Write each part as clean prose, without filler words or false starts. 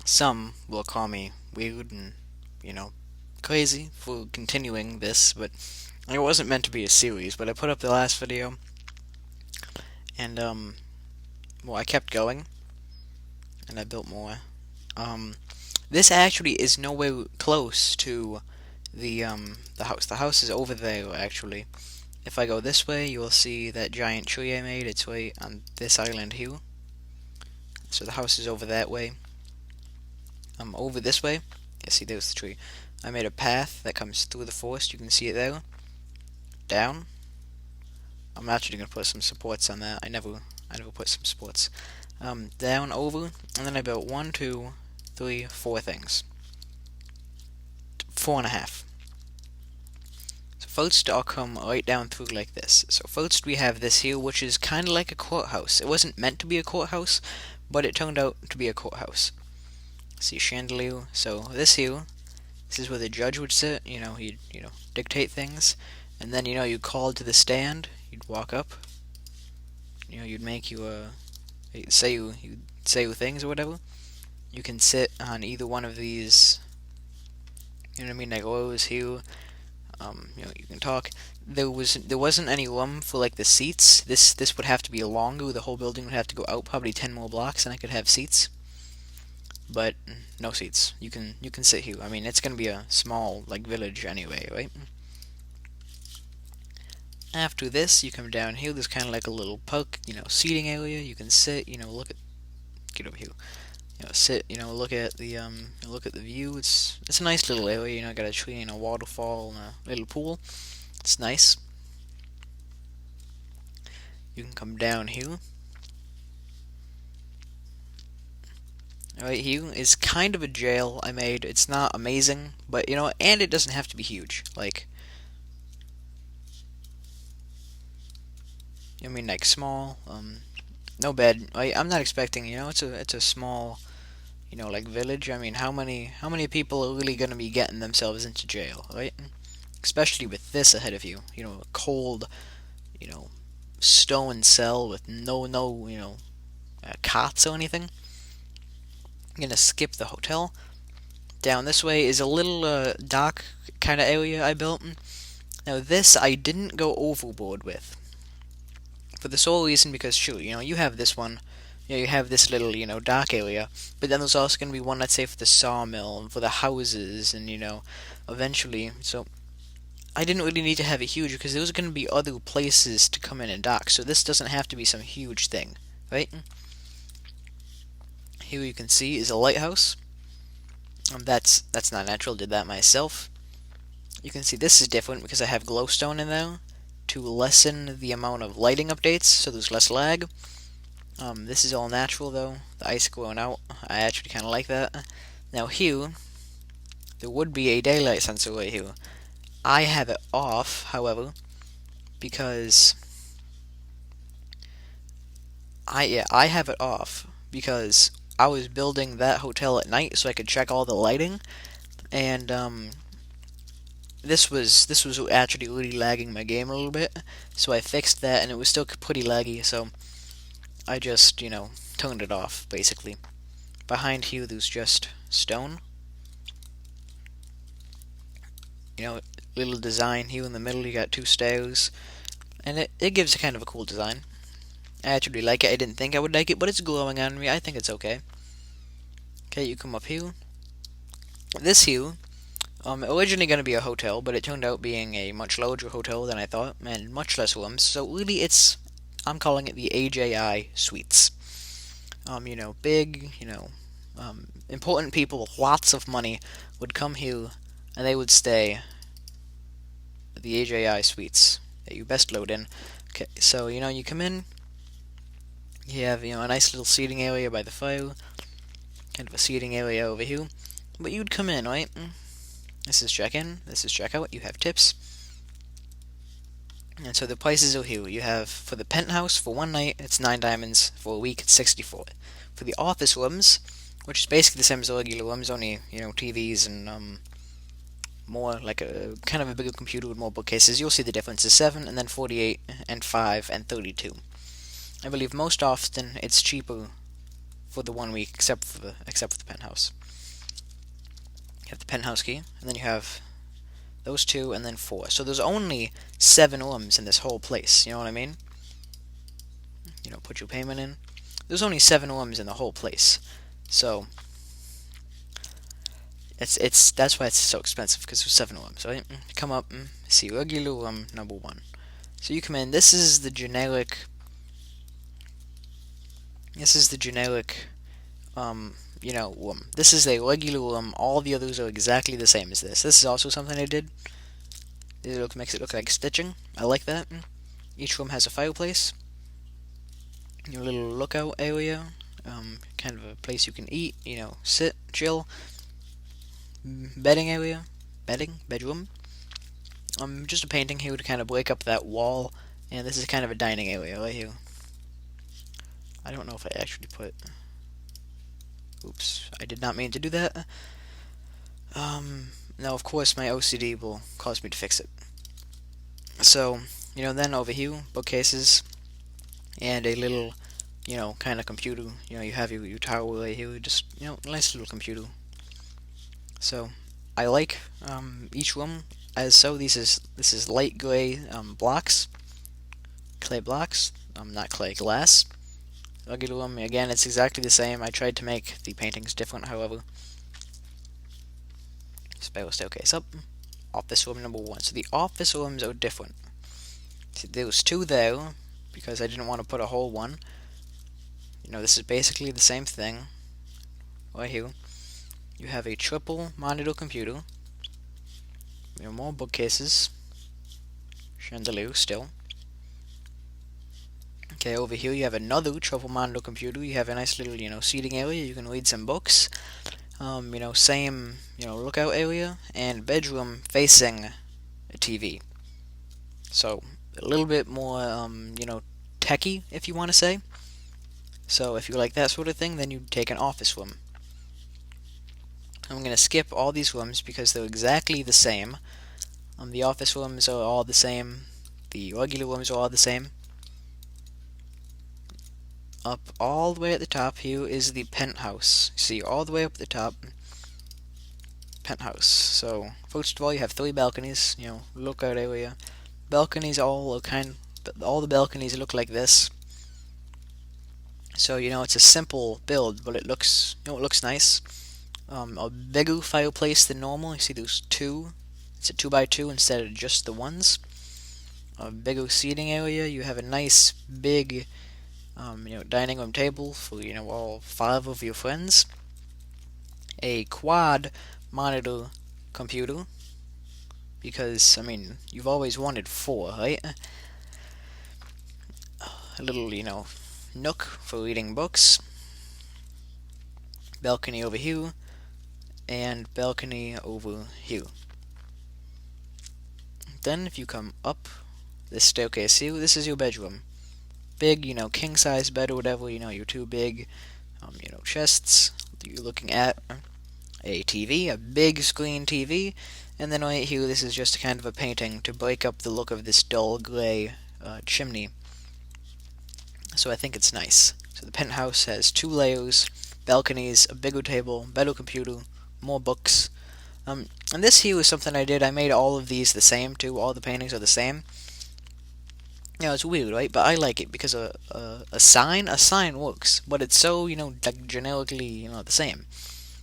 Some will call me weird and, you know, crazy for continuing this, but it wasn't meant to be a series. But I put up the last video, and, well, I kept going, and I built more. Um, this actually is nowhere close to the house. The house is over there, actually. If I go this way, you will see that giant tree I made. It's right on this island here. So the house is over that way. Over this way. Yeah, see, there's the tree. I made a path that comes through the forest. You can see it there. Down. I'm actually gonna put some supports on that. I never put some supports. Down, over, and then I built one, two, three, four things. Four and a half. So first, I'll come right down through like this. So first, we have this here, which is kind of like a courthouse. It wasn't meant to be a courthouse, but it turned out to be a courthouse. See, chandelier. So this here, this is where the judge would sit. He'd dictate things, and then you'd call to the stand. You'd walk up. You'd make you you'd say you things or whatever. You can sit on either one of these. You know what I mean? Like rows here. You can talk. There wasn't any room for like the seats. This would have to be longer. The whole building would have to go out probably 10 more blocks, and I could have seats. But no seats. You can sit here. I mean, it's gonna be a small like village anyway, right? After this, you come down here. There's kind of like a little park, seating area. You can sit. Get over here. Sit. Look at the view. It's a nice little area. Got a tree and a waterfall and a little pool. It's nice. You can come down here. Right here is kind of a jail I made. It's not amazing, but and it doesn't have to be huge. Like, like small. No bed. I'm not expecting. It's a small. Like village. I mean, how many people are really gonna be getting themselves into jail, right? Especially with this ahead of you. A cold, you know, stone cell with no cots or anything. I'm gonna skip the hotel. Down this way is a little dock kind of area I built. Now this I didn't go overboard with, for the sole reason because sure, you have this one, you have this little dock area, but then there's also gonna be one, let's say, for the sawmill and for the houses, and eventually. So I didn't really need to have it huge because there's gonna be other places to come in and dock. So this doesn't have to be some huge thing, right? Here you can see is a lighthouse. That's not natural. Did that myself. You can see this is different because I have glowstone in there to lessen the amount of lighting updates, so there's less lag. This is all natural though. The ice going out. I actually kind of like that. Now here, there would be a daylight sensor right here. I have it off, however, because I have it off because I was building that hotel at night so I could check all the lighting, and this was actually really lagging my game a little bit, so I fixed that, and it was still pretty laggy, so I just turned it off basically. Behind here, there's just stone. Little design here in the middle. You got two stairs, and it gives a kind of a cool design. I actually like it. I didn't think I would like it, but it's glowing on me. I think it's okay. Okay, you come up here. This here, originally going to be a hotel, but it turned out being a much larger hotel than I thought, and much less rooms. So really, I'm calling it the AJI Suites. Big, important people with lots of money would come here, and they would stay at the AJI Suites that you best load in. Okay, so you come in. You have a nice little seating area by the fire, kind of a seating area over here. But you'd come in, right? This is check-in. This is check-out. You have tips. And so the prices are here. You have for the penthouse for one night, it's 9 diamonds. For a week, it's 64. For the office rooms, which is basically the same as the regular rooms, only TVs and more like a kind of a bigger computer with more bookcases. You'll see the difference is 7, and then 48, and 5, and 32. I believe most often it's cheaper for the 1 week, except for the penthouse. You have the penthouse key, and then you have those two, and then four. So there's only 7 rooms in this whole place. You know what I mean? Put your payment in. There's only 7 rooms in the whole place. So that's why it's so expensive, because there's 7 rooms. Right? Come up and see regular room number 1. So you come in. This is the generic. Room. This is a regular room. All the others are exactly the same as this. This is also something I did. Makes it look like stitching. I like that. Each room has a fireplace. Your little lookout area. Kind of a place you can eat. Sit, chill. Bedding area. Bedroom. Just a painting here to kind of break up that wall. And this is kind of a dining area right here. I don't know if I actually put. Oops, I did not mean to do that. Now, of course, my OCD will cause me to fix it. So, then over here, bookcases, and a little, kind of computer. You have your tower right here, just, nice little computer. So, I like each room as so. This is light gray blocks, clay blocks, not clay, glass. Regular room, again, it's exactly the same. I tried to make the paintings different, however. Spiral staircase up. Office room number 1. So the office rooms are different. See, there was 2 there, because I didn't want to put a whole one. This is basically the same thing. Right here. You have a triple monitor computer. More bookcases. Chandelier still. Okay, over here you have another triple monitor computer. You have a nice little, seating area. You can read some books. Same, lookout area, and bedroom facing a TV. So, a little bit more, techie, if you want to say. So, if you like that sort of thing, then you take an office room. I'm going to skip all these rooms because they're exactly the same. The office rooms are all the same. The regular rooms are all the same. Up all the way at the top here is the penthouse. See, all the way up the top, penthouse. So, first of all, you have 3 balconies, lookout area. Balconies all the balconies look like this. So, it's a simple build, but it looks nice. A bigger fireplace than normal. You see there's 2. It's a 2x2 instead of just the ones. A bigger seating area. You have a nice big dining room table for, all 5 of your friends. A quad monitor computer. Because, you've always wanted 4, right? A little, nook for reading books. Balcony over here. And balcony over here. Then, if you come up this staircase here, this is your bedroom. Big, king-size bed or whatever, your 2 big, chests. You're looking at a TV, a big screen TV, and then right here, this is just kind of a painting to break up the look of this dull gray chimney. So I think it's nice. So the penthouse has 2 layers, balconies, a bigger table, better computer, more books. And this here is something I did. I made all of these the same too. All the paintings are the same. It's weird, right? But I like it because a sign works, but it's so generically the same.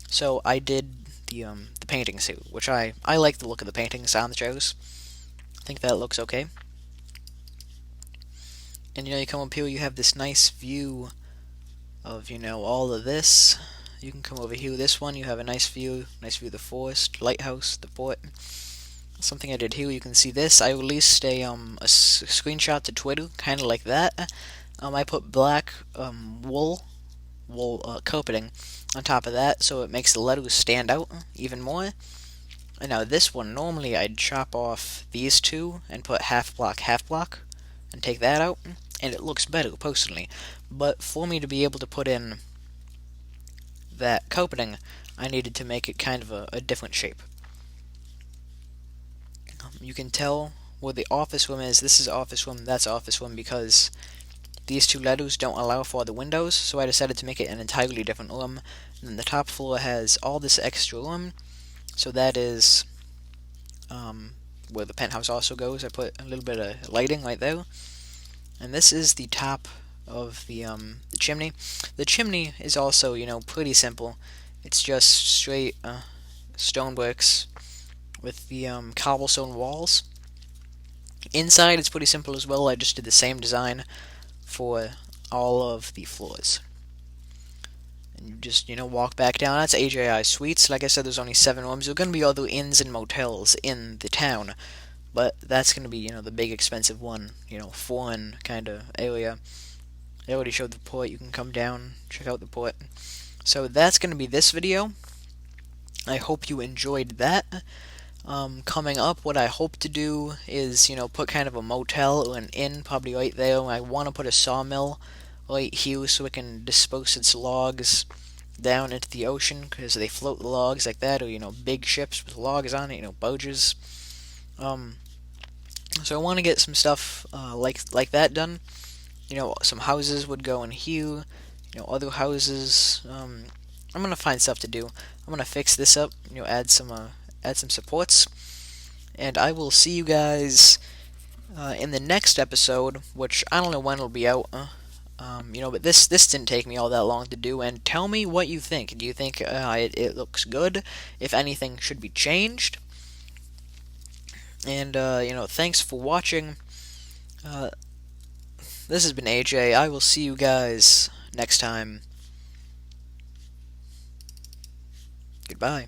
So I did the paintings here, which I like the look of the paintings on the chairs. I think that looks okay. And you come up here, you have this nice view of all of this. You can come over here. This one, you have a nice view of the forest, lighthouse, the port. Something I did here, you can see this. I released a screenshot to Twitter, kind of like that. I put black wool carpeting on top of that, so it makes the letters stand out even more. And now this one, normally I'd chop off these 2 and put half block, and take that out, and it looks better, personally. But for me to be able to put in that carpeting, I needed to make it kind of a different shape. You can tell where the office room is. This is office room, that's office room, because these two letters don't allow for the windows, so I decided to make it an entirely different room. And then the top floor has all this extra room, so that is where the penthouse also goes. I put a little bit of lighting right there. And this is the top of the chimney. The chimney is also, pretty simple. It's just straight stone bricks with the cobblestone walls. Inside, it's pretty simple as well. I just did the same design for all of the floors. And you just, walk back down. That's AJI Suites. Like I said, there's only 7 rooms. There are going to be other inns and motels in the town, but that's going to be, the big expensive one, foreign kind of area. I already showed the port. You can come down, check out the port. So that's going to be this video. I hope you enjoyed that. Coming up, what I hope to do is, put kind of a motel or an inn probably right there. I want to put a sawmill right here so it can disperse its logs down into the ocean because they float the logs like that, or, big ships with logs on it, barges. So I want to get some stuff like that done. Some houses would go in here. Other houses. I'm gonna find stuff to do. I'm gonna fix this up. Add some supports, and I will see you guys in the next episode, which I don't know when it'll be out. But this didn't take me all that long to do. And tell me what you think. Do you think it looks good? If anything should be changed? And thanks for watching. This has been AJ. I will see you guys next time. Goodbye.